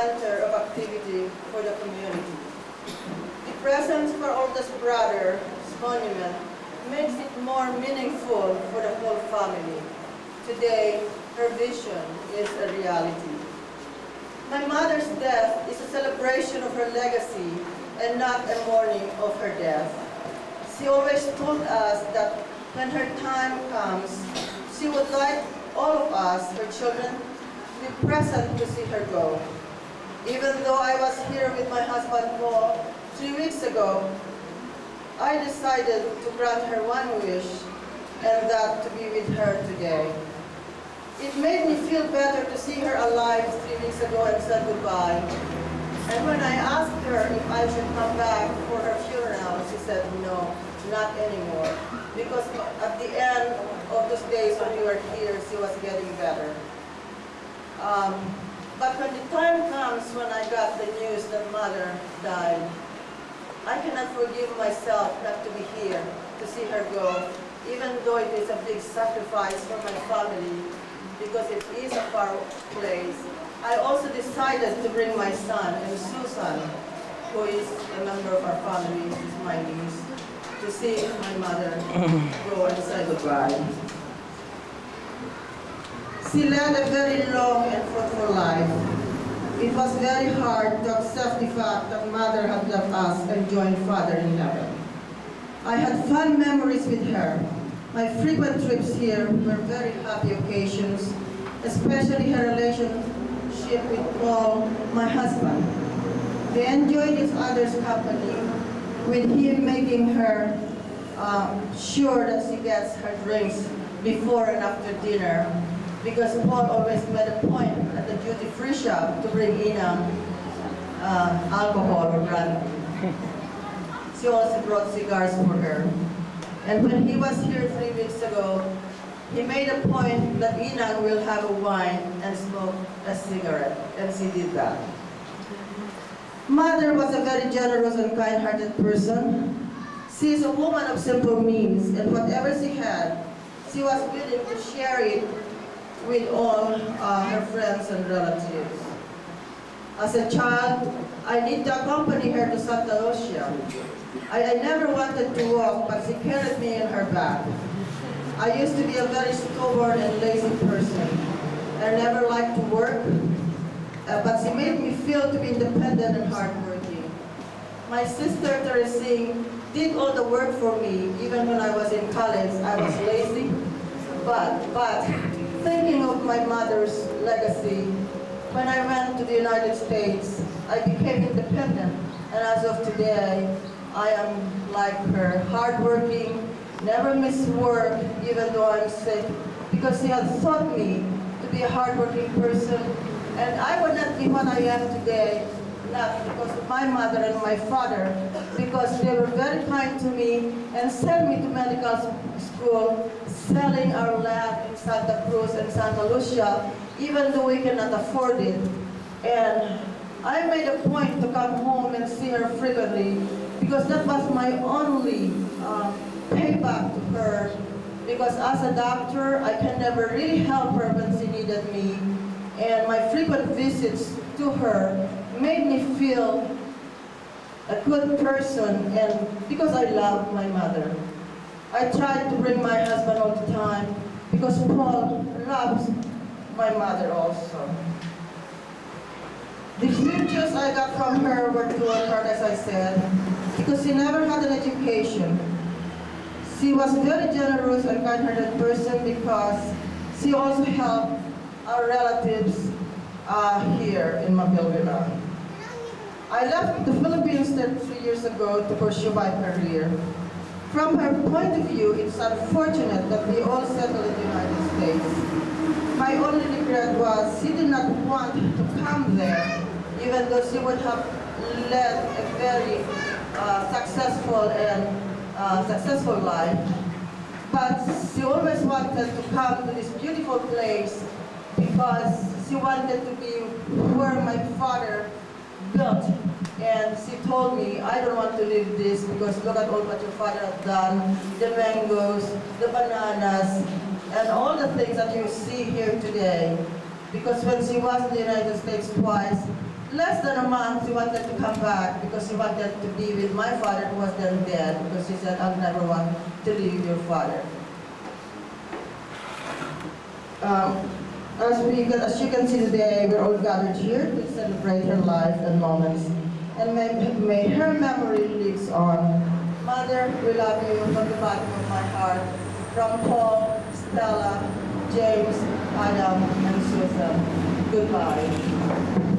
center of activity for the community. The presence of our oldest brother's monument makes it more meaningful for the whole family. Today, her vision is a reality. My mother's death is a celebration of her legacy and not a mourning of her death. She always told us that when her time comes, she would like all of us, her children, to be present to see her go. Even though I was here with my husband Paul 3 weeks ago, I decided to grant her one wish, and that to be with her today. It made me feel better to see her alive 3 weeks ago and said goodbye. And when I asked her if I should come back for her funeral, she said no, not anymore. Because at the end of those days when we were here, she was getting better. But when the time comes when I got the news that Mother died, I cannot forgive myself not to be here to see her go, even though it is a big sacrifice for my family, because it is a far place. I also decided to bring my son and Susan, who is a member of our family, is my niece, to see my mother go and say goodbye. She led a very long and fruitful life. It was very hard to accept the fact that Mother had left us and joined Father in heaven. I had fun memories with her. My frequent trips here were very happy occasions, especially her relationship with Paul, my husband. They enjoyed each other's company, with him making her sure that she gets her drinks before and after dinner, because Paul always made a point at the duty-free shop to bring in alcohol or brandy. She also brought cigars for her. And when he was here 3 weeks ago, he made a point that Inang will have a wine and smoke a cigarette, and she did that. Mother was a very generous and kind-hearted person. She is a woman of simple means, and whatever she had, she was willing to share it with all her friends and relatives. As a child, I need to accompany her to Santa Lucia. I never wanted to walk, but she carried me in her back. I used to be a very stubborn and lazy person. I never liked to work, but she made me feel to be independent and hardworking. My sister Teresing did all the work for me. Even when I was in college, I was lazy, but thinking of my mother's legacy, when I went to the United States, I became independent, and as of today, I am like her, hardworking, never miss work, even though I'm sick, because she has taught me to be a hardworking person, and I would not be what I am today, not because of my mother and my father, because they were very kind to me and sent me to medical school, selling our land in Santa Cruz and Santa Lucia, even though we cannot afford it. And I made a point to come home and see her frequently, because that was my only payback to her, because as a doctor, I can never really help her when she needed me. And my frequent visits to her made me feel a good person, and because I love my mother. I tried to bring my husband all the time, because Paul loves my mother also. The futures I got from her were to work hard, as I said, because she never had an education. She was a very generous and kind-hearted person, because she also helped our relatives here in Mabilbila. I left the Philippines 3 years ago to pursue my career. From her point of view, it's unfortunate that we all settled in the United States. My only regret was she did not want to come there, even though she would have led a very successful life. But she always wanted to come to this beautiful place because she wanted to be where my father built. And she told me, I don't want to leave this because look at all what your father has done, the mangoes, the bananas, and all the things that you see here today. Because when she was in the United States twice, less than a month, she wanted to come back because she wanted to be with my father who was then dead, because she said, I'll never want to leave your father. As you can see today, we're all gathered here to celebrate her life and moments. And may her memory lives on. Mother, we love you from the bottom of my heart. From Paul, Stella, James, Adam, and Susan. Goodbye.